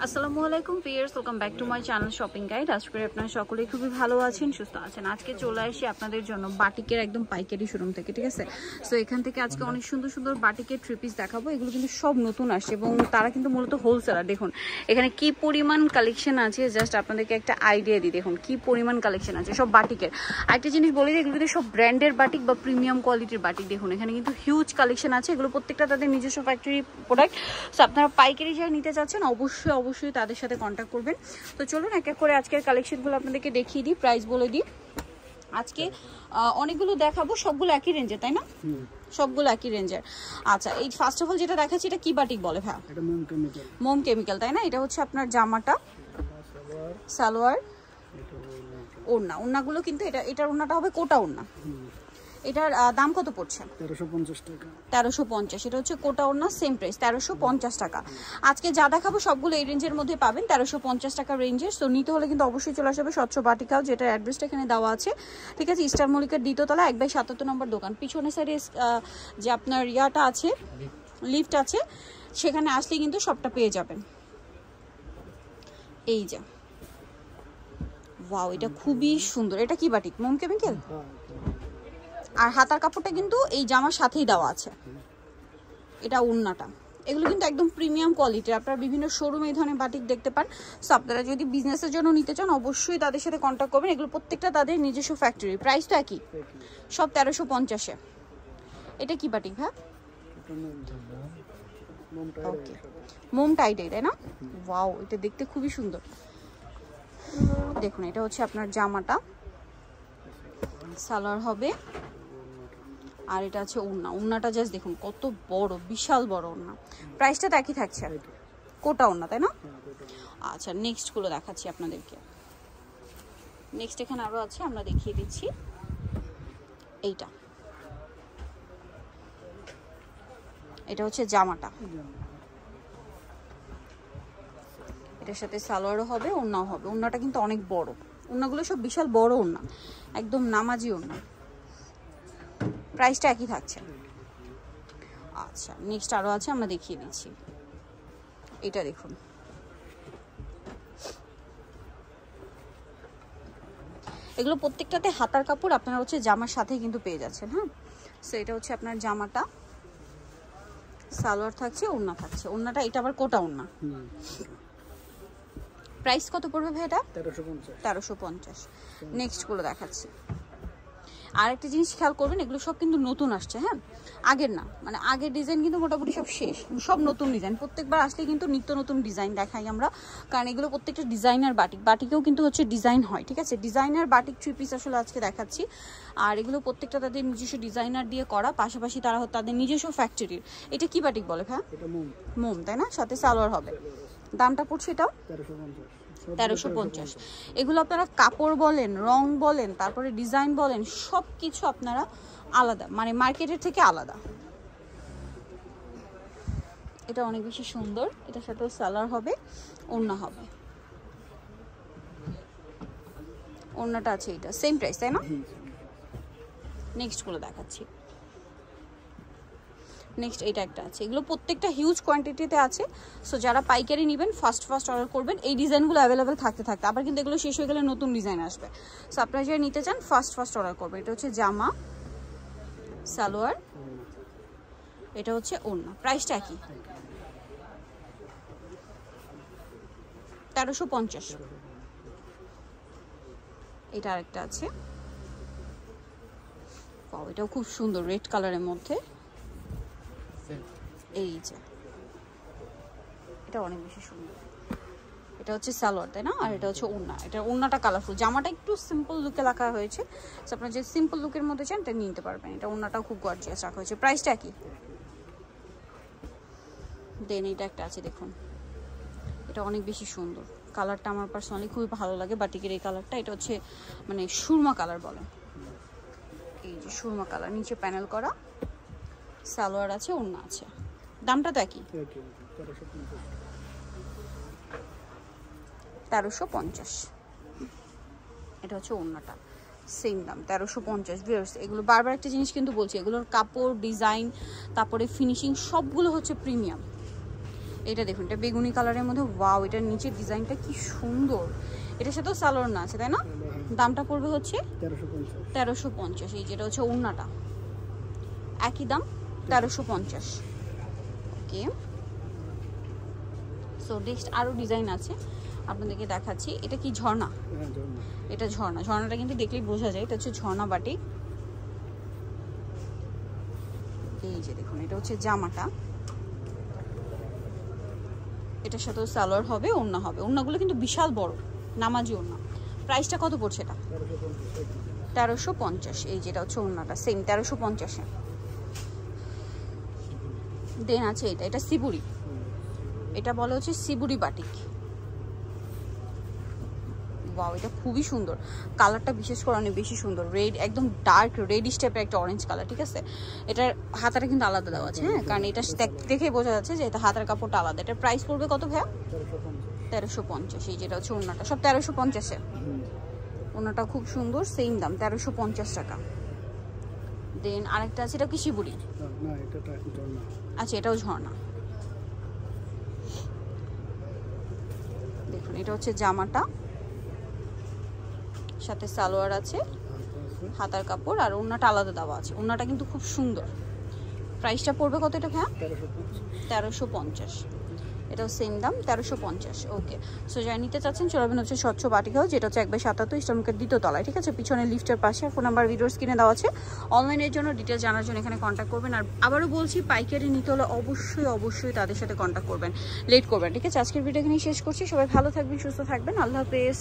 আসসালামু আলাইকুম viewers, welcome back to my channel shopping guide. আশা করি আপনারা সকলেই খুবই ভালো আছেন, সুস্থ আছেন। আজকে চলে আসি আপনাদের জন্য বাটিকের একদম পাইকারি শোরুম থেকে, ঠিক আছে? সো এখান থেকে আজকে অনেক সুন্দর সুন্দর বাটিকের থ্রি পিস দেখাবো। এগুলো কিন্তু সব নতুন আসছে এবং তারা কিন্তু মূলত হোলসেলার। দেখুন এখানে কি পরিমাণ কালেকশন আছে, জাস্ট আপনাদেরকে একটা আইডিয়া দিই। দেখুন কি পরিমাণ কালেকশন আছে সব বাটিকের। আরেকটা জিনিস বলি যে এগুলো কিন্তু সব ব্র্যান্ডের বাটিক বা প্রিমিয়াম কোয়ালিটির বাটিক। দেখুন এখানে কিন্তু হিউজ কালেকশন আছে, এগুলো প্রত্যেকটা তাদের নিজস্ব ফ্যাক্টরি প্রোডাক্ট। সো আপনারা পাইকারি যারা নিতে চাচ্ছেন অবশ্যই তাদের সাথে কন্ট্যাক্ট করবেন। তো চলুন এক এক করে আজকের কালেকশনগুলো আপনাদেরকে দেখিয়ে দিই, প্রাইস বলে দিই। আজকে অনেকগুলো দেখাবো, সবগুলো একই রেঞ্জে, তাই না? সবগুলো একই রেঞ্জের। আচ্ছা, এই ফার্স্ট অফ অল যেটা দেখাচ্ছি এটা কি বাটিক বলে ভাই? এটা মোম কেমিক্যাল, তাই না? এটা হচ্ছে আপনার জামাটা, সালোয়ার, ওড়নাগুলো কিন্তু এটার ওড়নাটা হবে কোটা ওড়না। এটার দাম কত পড়ছে? 1350 টাকা। 1350। এটা হচ্ছে কোটা ওড়না, সেম প্রাইস 1350 টাকা। আজকে যা দেখাবো সবগুলো এই রেঞ্জের মধ্যে পাবেন, 1350 টাকা রেঞ্জের। সো নিতে হলে কিন্তু অবশ্যই চলে আসবে স্বচ্ছ বাটিকাও, যেটার অ্যাড্রেসটা এখানে দেওয়া আছে, ঠিক আছে? স্টার মল্লিকার দ্বিতীয়তলা 1/77 নম্বর দোকান। পিছনের সাইডে যে আপনার ইয়াটা আছে, লিফট আছে, সেখানে আসলে কিন্তু সবটা পেয়ে যাবেন। এই যে ওয়াও, এটা খুবই সুন্দর। এটা কি বাটিক? মোম কেমিক্যাল। আর হাতার কাপড়টা কিন্তু এই জামার সাথেই দেওয়া আছে। এটা ওড়নাটা। এগুলো কিন্তু একদম প্রিমিয়াম কোয়ালিটির। আপনারা বিভিন্ন শোরুমে এই ধরনের বাটিক দেখতে পান। সো আপনারা যদি বিজনেসের জন্য নিতে চান অবশ্যই তাদের সাথে কন্ট্যাক্ট করবেন। এগুলো প্রত্যেকটা তাদের নিজস্ব ফ্যাক্টরি। প্রাইস তো একই, সব 1350-এ। এটা কি বাটিক ভাই? ওকে, মোম টাইডাই, তাই না? ওয়াও, এটা দেখতে খুবই সুন্দর। দেখুন এটা হচ্ছে আপনার জামাটা, সালোয়ার হবে, আর এটা আছে ওড়নাটা জাস্ট দেখুন কত বড়, বিশাল বড় ওড়না। প্রাইসটা তো একই থাকছে, কোটা ওড়না, তাই না? আচ্ছা, নেক্সট গুলো দেখাচ্ছি আপনাদেরকে। নেক্সট এখানে আরো আছে, আমরা দেখিয়ে দিচ্ছি। এটা হচ্ছে জামাটা, এটার সাথে সালোয়ারও হবে, ওড়নাও হবে। ওড়নাটা কিন্তু অনেক বড়, ওড়নাগুলো সব বিশাল বড় ওড়না, একদম নামাজি ওড়না। প্রাইসটা একই থাকছে। আচ্ছা, নেক্সট আরো আছে, আমরা দেখিয়ে দিচ্ছি। এটা দেখুন, এগুলো প্রত্যেকটাতে হাতার কাপড় আপনারা হচ্ছে জামার সাথে কিন্তু পেয়ে যাচ্ছেন। হ্যাঁ, সো এটা হচ্ছে আপনার জামাটা, সালোয়ার থাকছে, ওড়না থাকছে। ওড়নাটা এটা আবার কোটা ওড়না। প্রাইস কত পড়বে ভাই এটা? 1350। নেক্সট গুলো দেখাচ্ছি। আরেকটা জিনিস খেয়াল করবেন, এগুলো সব কিন্তু নতুন আসছে। হ্যাঁ, আগের না, মানে আগের ডিজাইন কিন্তু মোটামুটি সব শেষ, সব নতুন ডিজাইন। প্রত্যেকবার আসলে কিন্তু নিত্য নতুন ডিজাইন দেখাই আমরা, কারণ এগুলো প্রত্যেকটা ডিজাইনার বাটিকেও কিন্তু হচ্ছে ডিজাইন হয়, ঠিক আছে? ডিজাইনার বাটিক থ্রি পিস আসলে আজকে দেখাচ্ছি। আর এগুলো প্রত্যেকটা তাদের নিজস্ব ডিজাইনার দিয়ে করা, পাশাপাশি তারা তাদের নিজস্ব ফ্যাক্টরির। এটা কি বাটিক বলে ভাই? মোম, তাই না? সাথে সালোয়ার হবে। দামটা পড়ছে এটাও 1350। এগুলো আপনারা কাপড় বলেন, রং বলেন, তারপরে ডিজাইন বলেন, সব কিছু আপনারা আলাদা, মানে মার্কেটের থেকে আলাদা। এটা অনেক বেশি সুন্দর। এটার সাথে সালোয়ার হবে, ওড়না হবে। ওড়নাটা আছে, এটা সেম প্রাইস, তাই না? নেক্সট গুলো দেখাচ্ছি। নেক্সট এটা একটা আছে, এগুলো প্রত্যেকটা হিউজ কোয়ান্টিটিতে আছে। সো যারা পাইকারি নেবেন ফার্স্ট অর্ডার করবেন। এই ডিজাইনগুলো অ্যাভেলেবেল থাকতে আবার কিন্তু এগুলো শেষ হয়ে গেলে নতুন ডিজাইন আসবে। সো আপনারা যারা নিতে চান ফার্স্ট অর্ডার করবেন। এটা হচ্ছে জামা, সালোয়ার, এটা হচ্ছে ওড়না। প্রাইসটা কি? 1350। এটা আরেকটা আছে, এটাও খুব সুন্দর, রেড কালারের মধ্যে। এই যে এটা অনেক বেশি সুন্দর। এটা হচ্ছে সালোয়ার, তাই না? আর এটা হচ্ছে ওড়না। এটা ওড়নাটা কালারফুল, জামাটা একটু সিম্পল লুকে রাখা হয়েছে। আপনারা যে সিম্পল লুকের মধ্যে চান এটা নিতে পারবেন। এটা ওড়নাটাও খুব গর্জিয়াস রাখা হয়েছে। প্রাইসটা কি? দেন এটা একটা আছে, দেখুন এটা অনেক বেশি সুন্দর। কালারটা আমার পার্সোনালি খুবই ভালো লাগে বাটিকের এই কালারটা। এটা হচ্ছে মানে সুরমা কালার বলে। এই যে সুরমা কালার, নিচে প্যানেল করা, সালোয়ার আছে, ওড়না আছে। দামটা তো একই, 1350। এটা হচ্ছে ওড়নাটা, সেম দাম 1350। ভিউয়ার্স, এগুলো বারবার একটা জিনিস কিন্তু বলছি, এগুলোর কাপড়, ডিজাইন, তারপরে ফিনিশিং সবগুলো হচ্ছে প্রিমিয়াম। এটা দেখুন, এটা বেগুনি কালারের মধ্যে, ওয়াও এটার নিচের ডিজাইনটা কি সুন্দর। এটার সাথেও সালোয়ার না আছে তাই না? দামটা পড়বে হচ্ছে 1350। এই যেটা হচ্ছে ওড়নাটা, একই দাম 1350। ওকে, সো নেক্সট আরও ডিজাইন আছে আপনাদেরকে দেখাচ্ছি। এটা কি ঝর্ণা? এটা ঝর্ণা। ঝর্ণাটা কিন্তু দেখলেই বোঝা যায় এটা হচ্ছে ঝর্ণা বাটিক। এই যে দেখুন, এটা হচ্ছে জামাটা, এটার সাথেও সালোয়ার হবে, ওড়না হবে। ওড়নাগুলো কিন্তু বিশাল বড়, নামাজি ওড়না। প্রাইসটা কত পড়ছে এটা? 1350। এই যেটা হচ্ছে ওড়নাটা, সেম 1350-এ। দেন আছে এটা, এটা শিবুরি, এটা বলে হচ্ছে শিবুরি বাটিক। ওয়াও, এটা খুবই সুন্দর, কালারটা বিশেষ করে অনেক বেশি সুন্দর। রেড, একদম ডার্ক রেডিশ টাইপের একটা অরেঞ্জ কালার, ঠিক আছে? এটার হাতাটা কিন্তু আলাদা দেওয়া আছে, হ্যাঁ, কারণ এটা দেখে বোঝা যাচ্ছে যে এটা হাতার কাপড়টা আলাদা। এটার প্রাইস পড়বে কত ভাইয়া? 1350। এই যেটা হচ্ছে ওড়নাটা, সব 1350-এ। ওড়নাটা খুব সুন্দর, সেম দাম 1350 টাকা। দেন আরেকটা আছে, এটা কি শিবুরি? আচ্ছা, এটাও ঝর্ণা। দেখুন, এটা হচ্ছে জামাটা, সাথে সালোয়ার আছে, হাতার কাপড়, আর ওড়নাটা আলাদা দেওয়া আছে। ওড়নাটা কিন্তু খুব সুন্দর। প্রাইসটা পড়বে কত এটা ভাইয়া? 1350। এটাও সেম দাম 1350। ওকে, সো যারা নিতে চাচ্ছেন চলবেন হচ্ছে স্বচ্ছ বাটিক হাউস, যেটা হচ্ছে 1/77 ইস্টার্নমার্কেট 2য় তলায়, ঠিক আছে? পিছনে লিফটের পাশে। ফোন নাম্বার ভিডিওর স্ক্রিনে দেওয়া আছে। অনলাইনের জন্য ডিটেলস জানার জন্য এখানে কন্ট্যাক্ট করবেন। আর আবারও বলছি, পাইকারি নিতে হলে অবশ্যই তাদের সাথে কন্ট্যাক্ট করবেন, লেট করবেন, ঠিক আছে? আজকের ভিডিও এখানেই শেষ করছি। সবাই ভালো থাকবেন, সুস্থ থাকবেন, আল্লাহ হাফেজ।